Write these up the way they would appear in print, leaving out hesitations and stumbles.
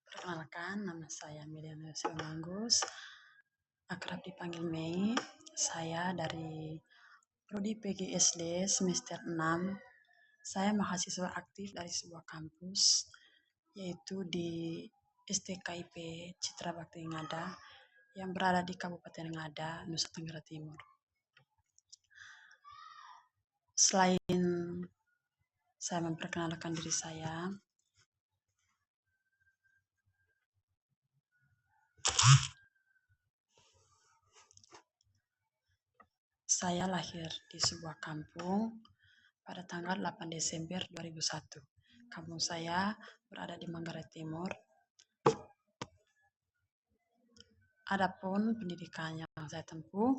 Perkenalkan, nama saya Miliana Silmanggus, akrab dipanggil Mei. Saya dari Prodi PGSD semester 6. Saya mahasiswa aktif dari sebuah kampus, yaitu di STKIP Citra Bakti Ngada, yang berada di Kabupaten Ngada, Nusa Tenggara Timur. Selain saya memperkenalkan diri saya lahir di sebuah kampung pada tanggal 8 Desember 2001. Kampung saya berada di Manggarai Timur. Adapun pendidikan yang saya tempuh,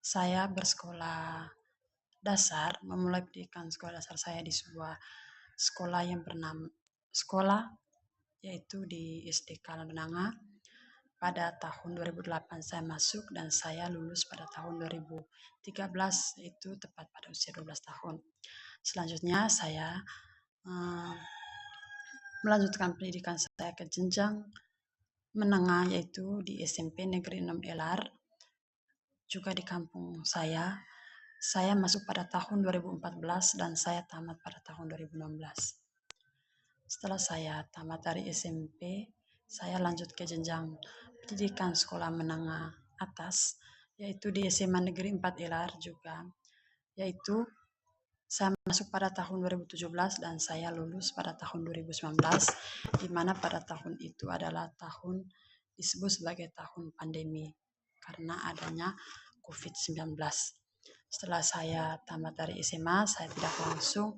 saya bersekolah dasar, memulai pendidikan sekolah dasar saya di sebuah sekolah yang bernama sekolah, yaitu di SD Kalandenanga. Pada tahun 2008 saya masuk dan saya lulus pada tahun 2013, itu tepat pada usia 12 tahun. Selanjutnya saya melanjutkan pendidikan saya ke jenjang menengah, yaitu di SMP Negeri 6 Elar, juga di kampung saya. Saya masuk pada tahun 2014 dan saya tamat pada tahun 2016. Setelah saya tamat dari SMP, saya lanjut ke jenjang pendidikan sekolah menengah atas, yaitu di SMA Negeri 4 Elar juga, yaitu saya masuk pada tahun 2017 dan saya lulus pada tahun 2019, di mana pada tahun itu adalah tahun disebut sebagai tahun pandemi karena adanya COVID-19. Setelah saya tamat dari SMA, saya tidak langsung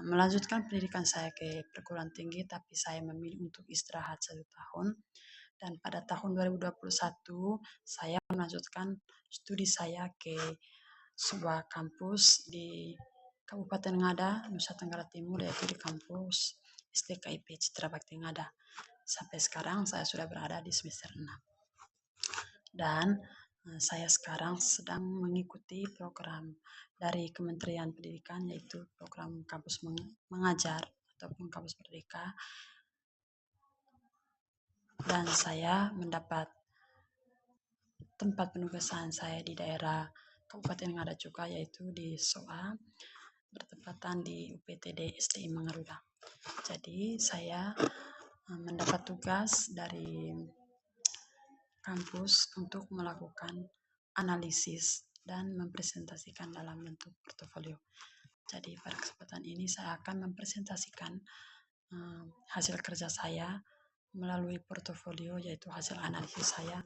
melanjutkan pendidikan saya ke perguruan tinggi, tapi saya memilih untuk istirahat 1 tahun. Dan pada tahun 2021, saya melanjutkan studi saya ke sebuah kampus di Kabupaten Ngada, Nusa Tenggara Timur, yaitu di kampus STKIP Citra Bakti Ngada. Sampai sekarang saya sudah berada di semester 6. Dan saya sekarang sedang mengikuti program dari Kementerian Pendidikan, yaitu program kampus mengajar ataupun kampus merdeka. Dan saya mendapat tempat penugasan saya di daerah Kabupaten Ngada juga, yaitu di SOA, bertepatan di UPTD SDI Mangaruda. Jadi saya mendapat tugas dari kampus untuk melakukan analisis dan mempresentasikan dalam bentuk portofolio. Jadi pada kesempatan ini saya akan mempresentasikan hasil kerja saya melalui portofolio, yaitu hasil analisis saya.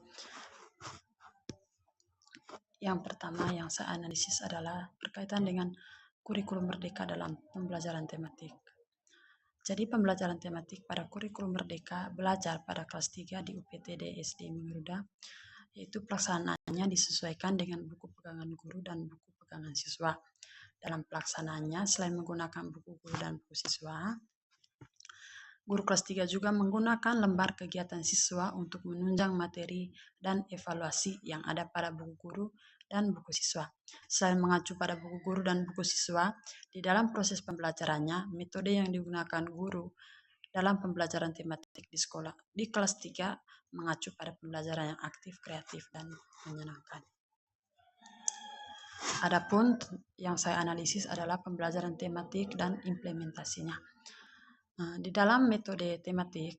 Yang pertama yang saya analisis adalah berkaitan dengan kurikulum merdeka dalam pembelajaran tematik. Jadi pembelajaran tematik pada kurikulum merdeka belajar pada kelas 3 di UPTD SD Mangaruda, yaitu pelaksanaannya disesuaikan dengan buku pegangan guru dan buku pegangan siswa. Dalam pelaksanaannya, selain menggunakan buku guru dan buku siswa, guru kelas 3 juga menggunakan lembar kegiatan siswa untuk menunjang materi dan evaluasi yang ada pada buku guru dan buku siswa. Selain mengacu pada buku guru dan buku siswa, di dalam proses pembelajarannya, metode yang digunakan guru dalam pembelajaran tematik di sekolah di kelas 3 mengacu pada pembelajaran yang aktif, kreatif, dan menyenangkan. Adapun yang saya analisis adalah pembelajaran tematik dan implementasinya. Di dalam metode tematik,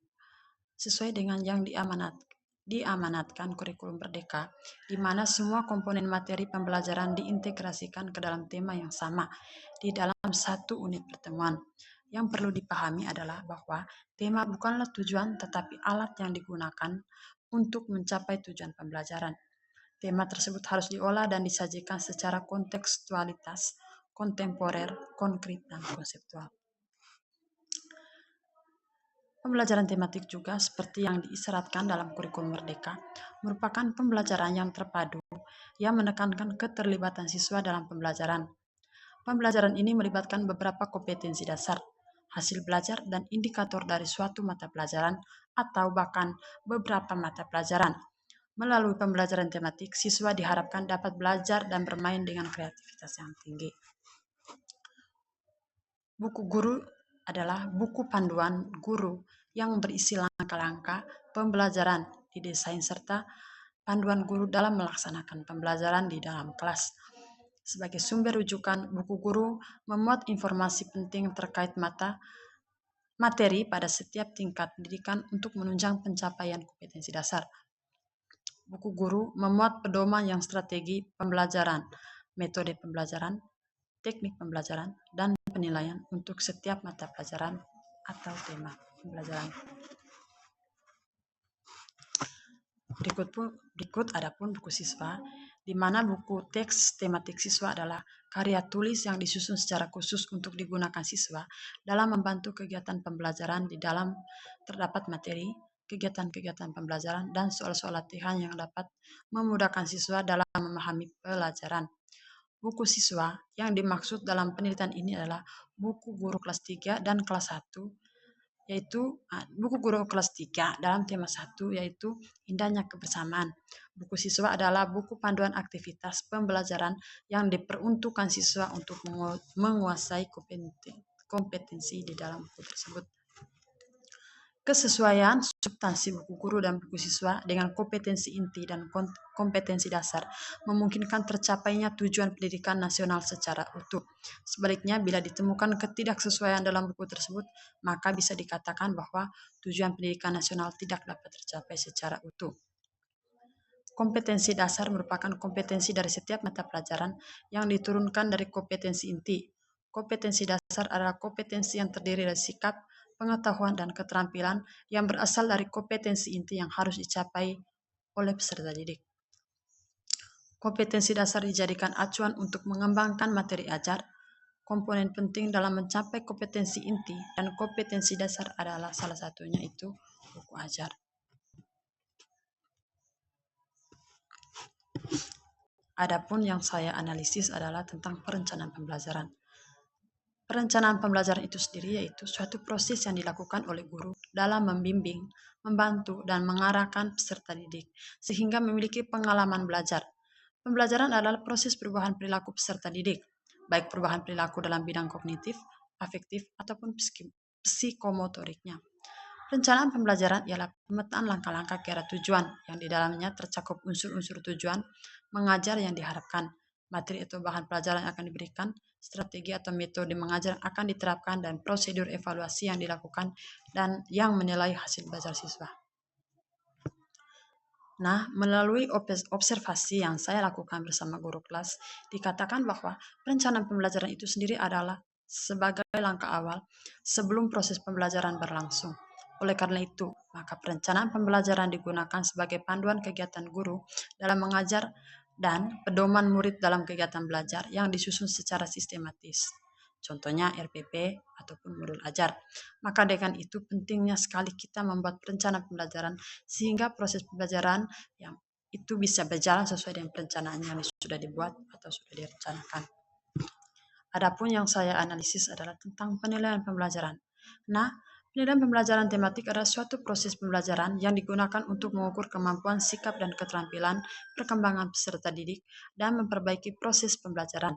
sesuai dengan yang diamanatkan kurikulum merdeka, di mana semua komponen materi pembelajaran diintegrasikan ke dalam tema yang sama di dalam satu unit pertemuan. Yang perlu dipahami adalah bahwa tema bukanlah tujuan, tetapi alat yang digunakan untuk mencapai tujuan pembelajaran. Tema tersebut harus diolah dan disajikan secara kontekstualitas, kontemporer, konkret, dan konseptual. Pembelajaran tematik juga seperti yang diisyaratkan dalam kurikulum merdeka merupakan pembelajaran yang terpadu yang menekankan keterlibatan siswa dalam pembelajaran. Pembelajaran ini melibatkan beberapa kompetensi dasar, hasil belajar, dan indikator dari suatu mata pelajaran atau bahkan beberapa mata pelajaran. Melalui pembelajaran tematik, siswa diharapkan dapat belajar dan bermain dengan kreativitas yang tinggi. Buku guru adalah buku panduan guru yang berisi langkah-langkah pembelajaran didesain serta panduan guru dalam melaksanakan pembelajaran di dalam kelas. Sebagai sumber rujukan, buku guru memuat informasi penting terkait materi pada setiap tingkat pendidikan untuk menunjang pencapaian kompetensi dasar. Buku guru memuat pedoman yang strategi pembelajaran, metode pembelajaran, teknik pembelajaran, dan penilaian untuk setiap mata pelajaran atau tema pembelajaran. Berikut adapun buku siswa, di mana buku teks tematik siswa adalah karya tulis yang disusun secara khusus untuk digunakan siswa dalam membantu kegiatan pembelajaran. Di dalam terdapat materi, kegiatan-kegiatan pembelajaran, dan soal-soal latihan yang dapat memudahkan siswa dalam memahami pelajaran. Buku siswa yang dimaksud dalam penelitian ini adalah buku guru kelas 3 dan kelas 1, yaitu buku guru kelas 3 dalam tema 1, yaitu indahnya kebersamaan. Buku siswa adalah buku panduan aktivitas pembelajaran yang diperuntukkan siswa untuk menguasai kompetensi di dalam buku tersebut. Kesesuaian substansi buku guru dan buku siswa dengan kompetensi inti dan kompetensi dasar memungkinkan tercapainya tujuan pendidikan nasional secara utuh. Sebaliknya, bila ditemukan ketidaksesuaian dalam buku tersebut, maka bisa dikatakan bahwa tujuan pendidikan nasional tidak dapat tercapai secara utuh. Kompetensi dasar merupakan kompetensi dari setiap mata pelajaran yang diturunkan dari kompetensi inti. Kompetensi dasar adalah kompetensi yang terdiri dari sikap, pengetahuan, dan keterampilan yang berasal dari kompetensi inti yang harus dicapai oleh peserta didik. Kompetensi dasar dijadikan acuan untuk mengembangkan materi ajar. Komponen penting dalam mencapai kompetensi inti dan kompetensi dasar adalah salah satunya itu buku ajar. Adapun yang saya analisis adalah tentang perencanaan pembelajaran. Perencanaan pembelajaran itu sendiri yaitu suatu proses yang dilakukan oleh guru dalam membimbing, membantu, dan mengarahkan peserta didik, sehingga memiliki pengalaman belajar. Pembelajaran adalah proses perubahan perilaku peserta didik, baik perubahan perilaku dalam bidang kognitif, afektif, ataupun psikomotoriknya. Perencanaan pembelajaran ialah pemetaan langkah-langkah ke arah tujuan yang di dalamnya tercakup unsur-unsur tujuan mengajar yang diharapkan, materi atau bahan pelajaran yang akan diberikan, strategi atau metode mengajar yang akan diterapkan, dan prosedur evaluasi yang dilakukan dan yang menilai hasil belajar siswa. Nah, melalui observasi yang saya lakukan bersama guru kelas, dikatakan bahwa perencanaan pembelajaran itu sendiri adalah sebagai langkah awal sebelum proses pembelajaran berlangsung. Oleh karena itu, maka perencanaan pembelajaran digunakan sebagai panduan kegiatan guru dalam mengajar dan pedoman murid dalam kegiatan belajar yang disusun secara sistematis. Contohnya RPP ataupun modul ajar. Maka dengan itu pentingnya sekali kita membuat perencanaan pembelajaran sehingga proses pembelajaran yang itu bisa berjalan sesuai dengan perencanaan yang sudah dibuat atau sudah direncanakan. Adapun yang saya analisis adalah tentang penilaian pembelajaran. Nah, penilaian pembelajaran tematik adalah suatu proses pembelajaran yang digunakan untuk mengukur kemampuan, sikap, dan keterampilan perkembangan peserta didik dan memperbaiki proses pembelajaran.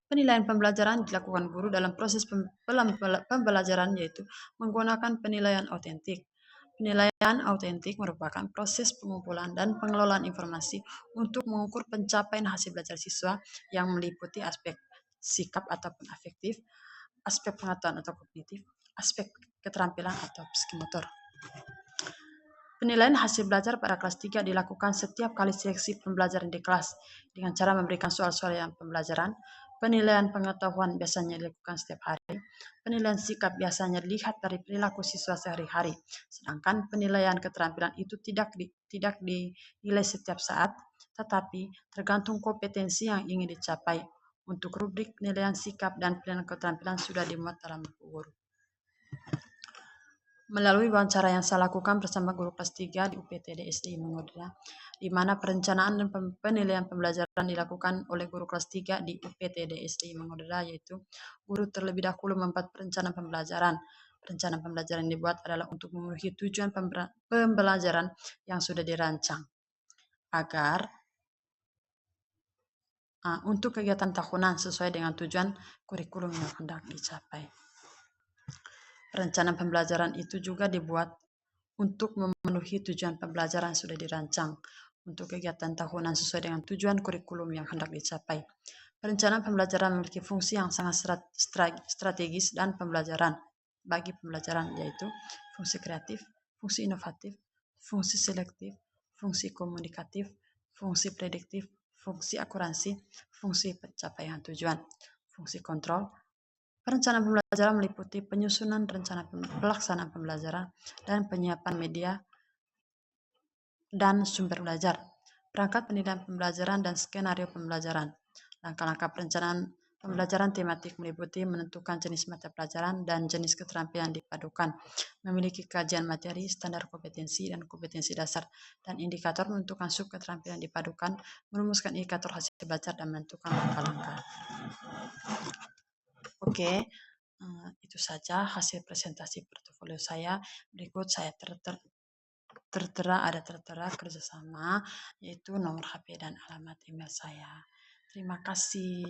Penilaian pembelajaran dilakukan guru dalam proses pembelajaran yaitu menggunakan penilaian autentik. Penilaian autentik merupakan proses pengumpulan dan pengelolaan informasi untuk mengukur pencapaian hasil belajar siswa yang meliputi aspek sikap ataupun afektif, aspek pengetahuan atau kognitif, aspek keterampilan atau psikomotor. Penilaian hasil belajar pada kelas 3 dilakukan setiap kali seleksi pembelajaran di kelas dengan cara memberikan soal-soal yang pembelajaran. Penilaian pengetahuan biasanya dilakukan setiap hari. Penilaian sikap biasanya dilihat dari perilaku siswa sehari-hari. Sedangkan penilaian keterampilan itu tidak dinilai setiap saat, tetapi tergantung kompetensi yang ingin dicapai. Untuk rubrik penilaian sikap dan penilaian keterampilan sudah dimuat dalam buku guru. Melalui wawancara yang saya lakukan bersama guru kelas 3 di UPTD SDI Mengodra, di mana perencanaan dan penilaian pembelajaran dilakukan oleh guru kelas 3 di UPTD SDI Mengodra, yaitu guru terlebih dahulu membuat perencanaan pembelajaran. Perencanaan pembelajaran yang dibuat adalah untuk memenuhi tujuan pembelajaran yang sudah dirancang, agar untuk kegiatan tahunan sesuai dengan tujuan kurikulum yang hendak dicapai. Perencanaan pembelajaran itu juga dibuat untuk memenuhi tujuan pembelajaran yang sudah dirancang untuk kegiatan tahunan sesuai dengan tujuan kurikulum yang hendak dicapai. Perencanaan pembelajaran memiliki fungsi yang sangat strategis dan pembelajaran bagi pembelajaran, yaitu fungsi kreatif, fungsi inovatif, fungsi selektif, fungsi komunikatif, fungsi prediktif, fungsi akurasi, fungsi pencapaian tujuan, fungsi kontrol. Perencanaan pembelajaran meliputi penyusunan rencana pelaksanaan pembelajaran dan penyiapan media dan sumber belajar, perangkat penilaian pembelajaran dan skenario pembelajaran. Langkah-langkah perencanaan pembelajaran tematik meliputi menentukan jenis mata pelajaran dan jenis keterampilan dipadukan, memiliki kajian materi, standar kompetensi dan kompetensi dasar, dan indikator menentukan sub keterampilan dipadukan, merumuskan indikator hasil belajar dan menentukan langkah-langkah. Oke, itu saja hasil presentasi portofolio saya. Berikut saya tertera kerjasama, yaitu nomor HP dan alamat email saya. Terima kasih.